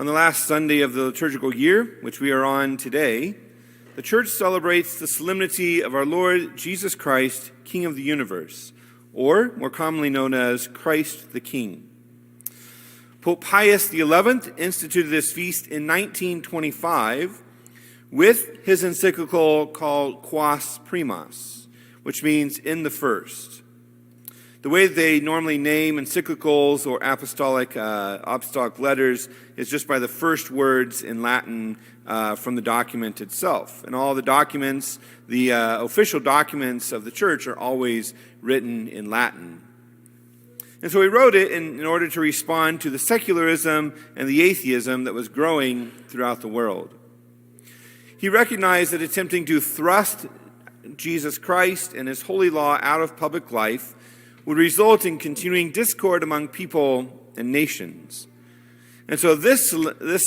On the last Sunday of the liturgical year, which we are on today, the Church celebrates the solemnity of our Lord Jesus Christ, King of the universe, or more commonly known as Christ the King. Pope Pius XI instituted this feast in 1925 with his encyclical called Quas Primas, which means in the first. The way they normally name encyclicals or apostolic letters is just by the first words in Latin from the document itself. And all the documents, the official documents of the Church, are always written in Latin. And so he wrote it in order to respond to the secularism and the atheism that was growing throughout the world. He recognized that attempting to thrust Jesus Christ and his holy law out of public life would result in continuing discord among people and nations. And so this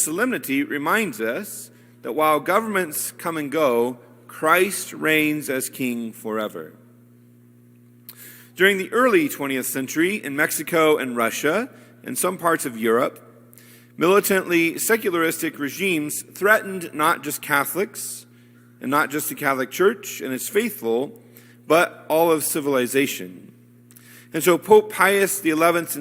solemnity reminds us that while governments come and go, Christ reigns as king forever. During the early 20th century, in Mexico and Russia, and some parts of Europe, militantly secularistic regimes threatened not just Catholics, and not just the Catholic Church and its faithful, but all of civilization. And so Pope Pius XI's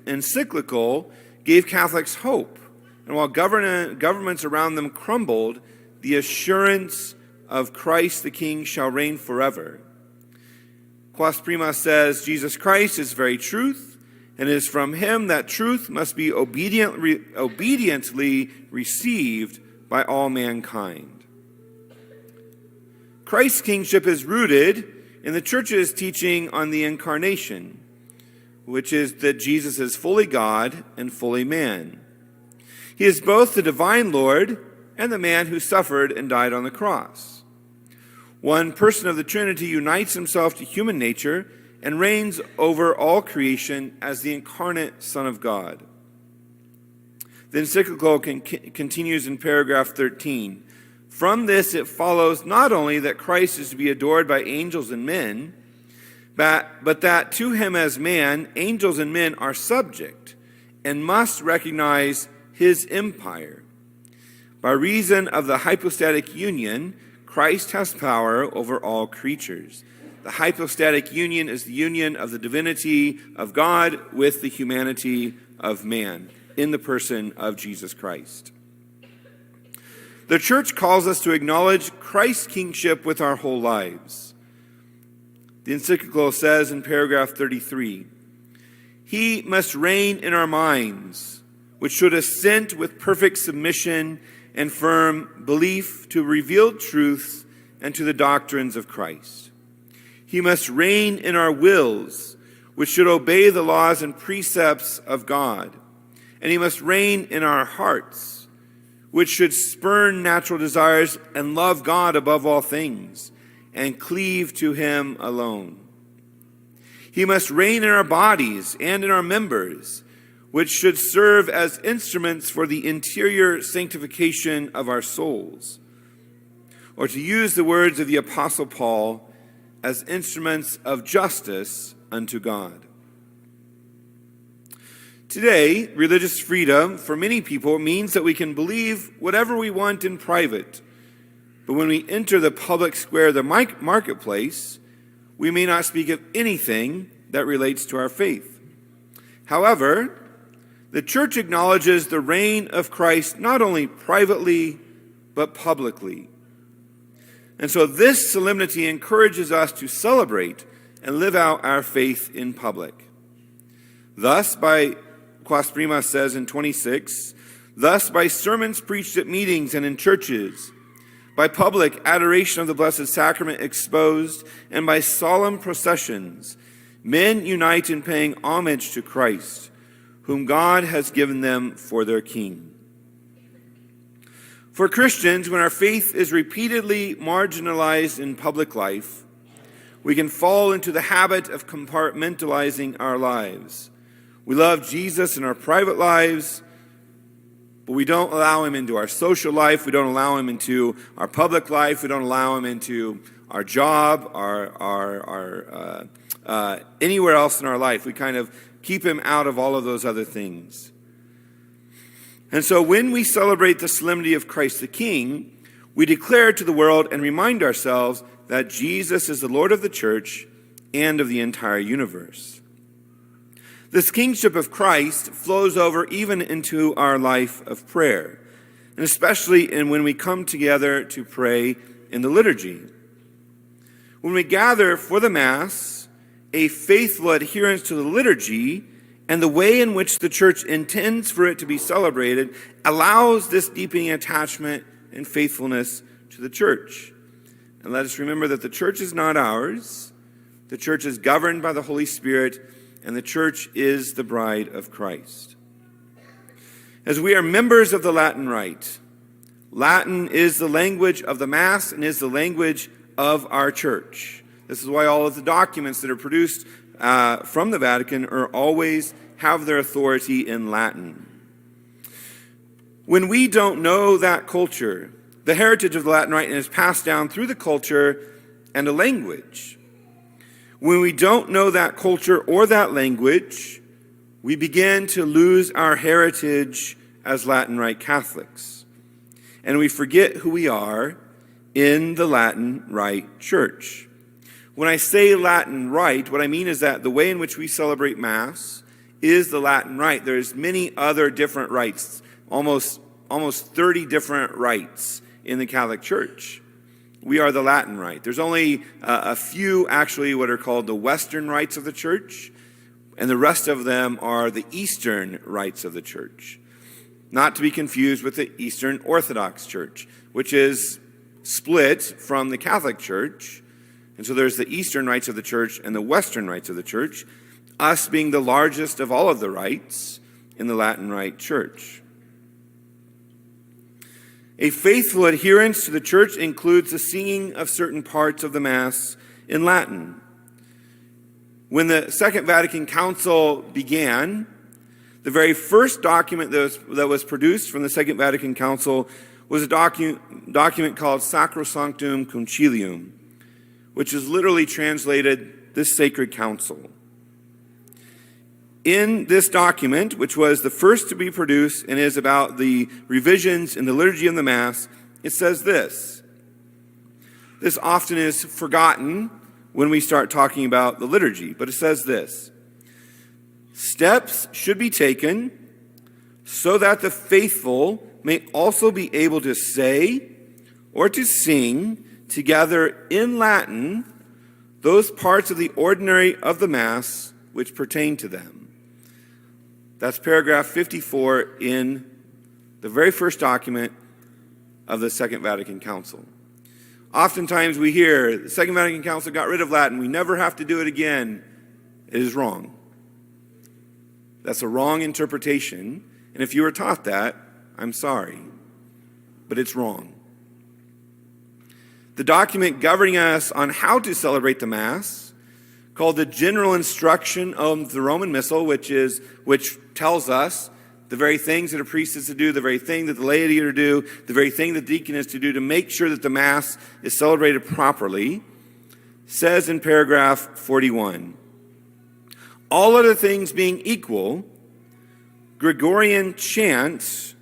encyclical gave Catholics hope. And while governments around them crumbled, the assurance of Christ the King shall reign forever. Quas Primas says, Jesus Christ is very truth, and it is from him that truth must be obediently received by all mankind. Christ's kingship is rooted in the Church's teaching on the Incarnation, which is that Jesus is fully God and fully man. He is both the divine Lord and the man who suffered and died on the cross. One person of the Trinity unites himself to human nature and reigns over all creation as the incarnate Son of God. The encyclical continues in paragraph 13. From this it follows not only that Christ is to be adored by angels and men, but that to him as man, angels and men are subject and must recognize his empire. By reason of the hypostatic union, Christ has power over all creatures. The hypostatic union is the union of the divinity of God with the humanity of man in the person of Jesus Christ. The Church calls us to acknowledge Christ's kingship with our whole lives. The encyclical says in paragraph 33, he must reign in our minds, which should assent with perfect submission and firm belief to revealed truths and to the doctrines of Christ. He must reign in our wills, which should obey the laws and precepts of God. And he must reign in our hearts, which should spurn natural desires and love God above all things, and cleave to him alone. He must reign in our bodies and in our members, which should serve as instruments for the interior sanctification of our souls. Or to use the words of the Apostle Paul, as instruments of justice unto God. Today, religious freedom for many people means that we can believe whatever we want in private, but when we enter the public square, the marketplace, we may not speak of anything that relates to our faith. However, the Church acknowledges the reign of Christ not only privately, but publicly. And so this solemnity encourages us to celebrate and live out our faith in public. Thus, Quas Primas says in 26, thus by sermons preached at meetings and in churches, by public adoration of the Blessed Sacrament exposed, and by solemn processions, men unite in paying homage to Christ, whom God has given them for their King. For Christians, when our faith is repeatedly marginalized in public life, we can fall into the habit of compartmentalizing our lives. We love Jesus in our private lives, but we don't allow him into our social life. We don't allow him into our public life. We don't allow him into our job, anywhere else in our life. We kind of keep him out of all of those other things. And so when we celebrate the solemnity of Christ the King, we declare to the world and remind ourselves that Jesus is the Lord of the church and of the entire universe. This kingship of Christ flows over even into our life of prayer, and especially when we come together to pray in the liturgy. When we gather for the Mass, a faithful adherence to the liturgy and the way in which the church intends for it to be celebrated allows this deepening attachment and faithfulness to the church. And let us remember that the church is not ours. The church is governed by the Holy Spirit, and the church is the bride of Christ. As we are members of the Latin Rite, Latin is the language of the Mass and is the language of our church. This is why all of the documents that are produced from the Vatican are always have their authority in Latin. When we don't know that culture, the heritage of the Latin Rite is passed down through the culture and the language. When we don't know that culture or that language, we begin to lose our heritage as Latin Rite Catholics. And we forget who we are in the Latin Rite Church. When I say Latin Rite, what I mean is that the way in which we celebrate Mass is the Latin Rite. There's many other different rites, almost 30 different rites in the Catholic Church. We are the Latin Rite. There's only a few actually what are called the Western rites of the Church, and the rest of them are the Eastern rites of the Church. Not to be confused with the Eastern Orthodox Church, which is split from the Catholic Church. And so there's the Eastern rites of the Church and the Western rites of the Church, us being the largest of all of the rites in the Latin Rite Church. A faithful adherence to the Church includes the singing of certain parts of the Mass in Latin. When the Second Vatican Council began, the very first document that was produced from the Second Vatican Council was a document called Sacrosanctum Concilium, which is literally translated, this sacred council. In this document, which was the first to be produced and is about the revisions in the liturgy of the Mass, it says this. This often is forgotten when we start talking about the liturgy, but it says this. Steps should be taken so that the faithful may also be able to say or to sing together in Latin those parts of the ordinary of the Mass which pertain to them. That's paragraph 54 in the very first document of the Second Vatican Council. Oftentimes we hear, the Second Vatican Council got rid of Latin. We never have to do it again. It is wrong. That's a wrong interpretation. And if you were taught that, I'm sorry. But it's wrong. The document governing us on how to celebrate the Mass, called the General Instruction of the Roman Missal, which tells us the very things that a priest is to do, the very thing that the laity are to do, the very thing the deacon is to do to make sure that the Mass is celebrated properly, says in paragraph 41, all other things being equal, Gregorian chant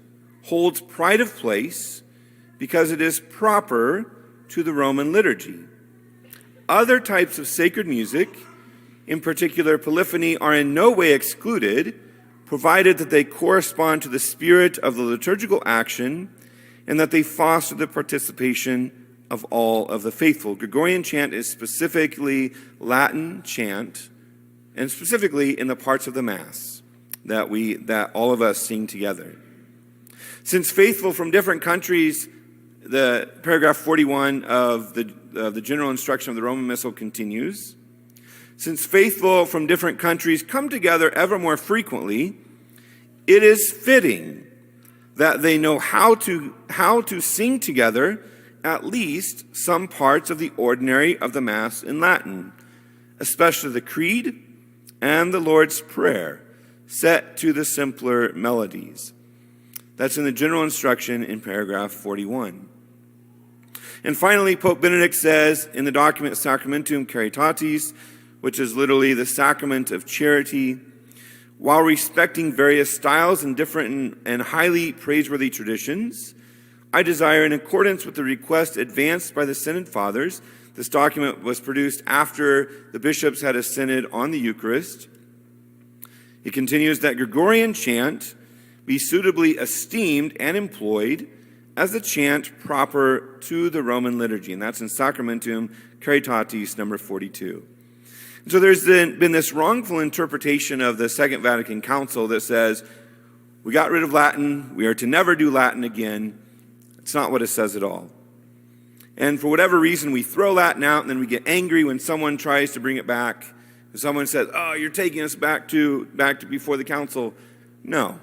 holds pride of place because it is proper to the Roman liturgy. Other types of sacred music, in particular polyphony, are in no way excluded, provided that they correspond to the spirit of the liturgical action and that they foster the participation of all of the faithful. Gregorian chant is specifically Latin chant, and specifically in the parts of the Mass that all of us sing together. Since faithful from different countries, the paragraph 41 of the General Instruction of the Roman Missal continues. Since faithful from different countries come together ever more frequently, it is fitting that they know how to sing together at least some parts of the ordinary of the Mass in Latin, especially the Creed and the Lord's Prayer, set to the simpler melodies. That's in the General Instruction in paragraph 41. And finally, Pope Benedict says in the document Sacramentum Caritatis, which is literally the sacrament of charity, While respecting various styles and different and highly praiseworthy traditions, I desire, in accordance with the request advanced by the Synod Fathers, this document was produced after the bishops had a synod on the Eucharist. It continues that Gregorian chant be suitably esteemed and employed as the chant proper to the Roman liturgy. And that's in Sacramentum Caritatis number 42. And so there's been this wrongful interpretation of the Second Vatican Council that says, we got rid of Latin, we are to never do Latin again. It's not what it says at all. And for whatever reason, we throw Latin out, and then we get angry when someone tries to bring it back. If someone says, oh, you're taking us back to before the council. No.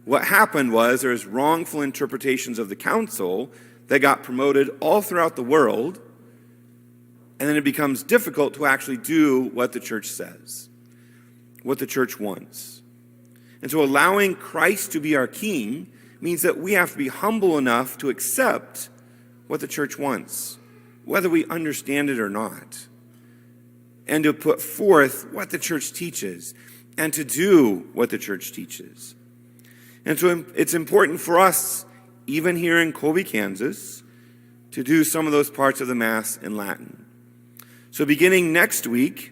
What happened was there's wrongful interpretations of the council that got promoted all throughout the world, and then it becomes difficult to actually do what the church says, what the church wants. And so allowing Christ to be our king means that we have to be humble enough to accept what the church wants, whether we understand it or not, and to put forth what the church teaches and to do what the church teaches. And so it's important for us, even here in Colby, Kansas, to do some of those parts of the Mass in Latin. So beginning next week,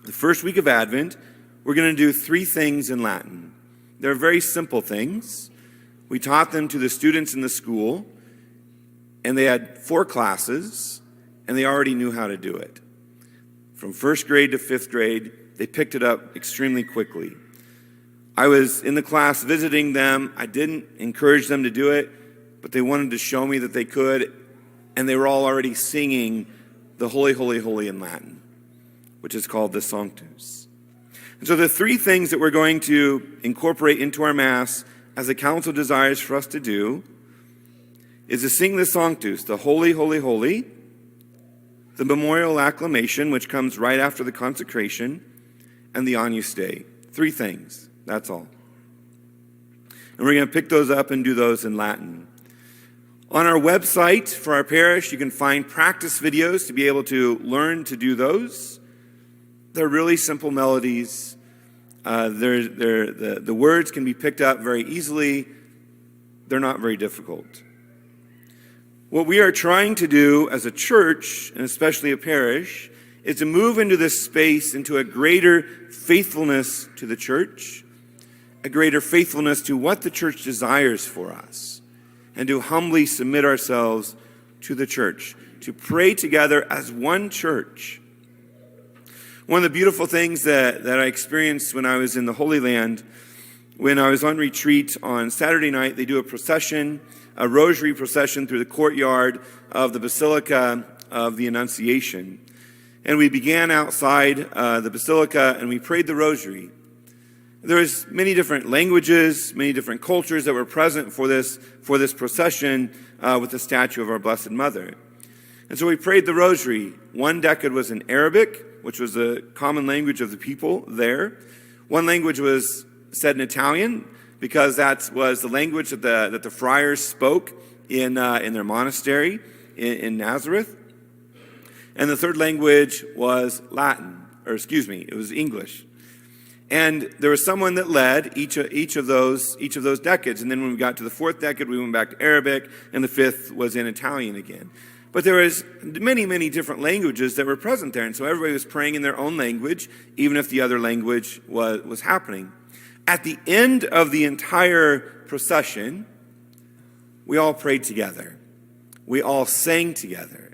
the first week of Advent, we're going to do 3 things in Latin. They're very simple things. We taught them to the students in the school, and they had 4 classes, and they already knew how to do it. From 1st grade to 5th grade, they picked it up extremely quickly. I was in the class visiting them. I didn't encourage them to do it, but they wanted to show me that they could, and they were all already singing the Holy, Holy, Holy in Latin, which is called the Sanctus. And so the 3 things that we're going to incorporate into our Mass, as the Council desires for us to do, is to sing the Sanctus, the Holy, Holy, Holy, the memorial acclamation, which comes right after the consecration, and the Agnus Dei. 3 things, that's all. And we're going to pick those up and do those in Latin. On our website for our parish, you can find practice videos to be able to learn to do those. They're really simple melodies. The words can be picked up very easily. They're not very difficult. What we are trying to do as a church, and especially a parish, is to move into this space into a greater faithfulness to the church, a greater faithfulness to what the church desires for us, and to humbly submit ourselves to the church, to pray together as one church. One of the beautiful things that I experienced when I was in the Holy Land, when I was on retreat on Saturday night, they do a procession, a rosary procession through the courtyard of the Basilica of the Annunciation. And we began outside the Basilica and we prayed the rosary. There was many different languages, many different cultures that were present for this procession with the statue of our Blessed Mother. And so we prayed the rosary. One decade was in Arabic, which was the common language of the people there. One language was said in Italian, because that was the language that the friars spoke in their monastery in Nazareth. And the third language was Latin, it was English. And there was someone that led each of those decades. And then when we got to the 4th decade, we went back to Arabic, and the 5th was in Italian again. But there was many, many different languages that were present there. And so everybody was praying in their own language, even if the other language was happening. At the end of the entire procession, we all prayed together. We all sang together.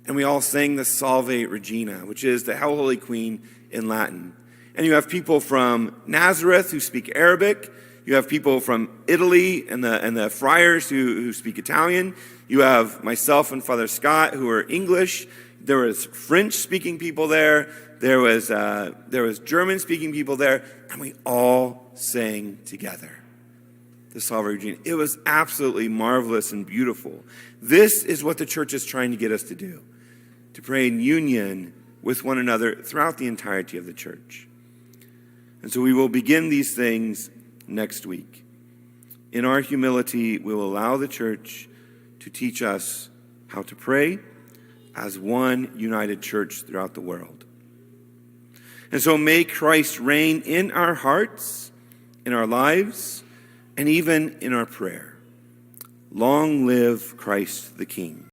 And we all sang the Salve Regina, which is the Hail Holy Queen in Latin. And you have people from Nazareth who speak Arabic. You have people from Italy and the friars who speak Italian. You have myself and Father Scott who are English. There was French-speaking people there. There was German-speaking people there. And we all sang together the Salve Regina. It was absolutely marvelous and beautiful. This is what the church is trying to get us to do, to pray in union with one another throughout the entirety of the church. And so we will begin these things next week. In our humility, we will allow the church to teach us how to pray as one united church throughout the world. And so may Christ reign in our hearts, in our lives, and even in our prayer. Long live Christ the King.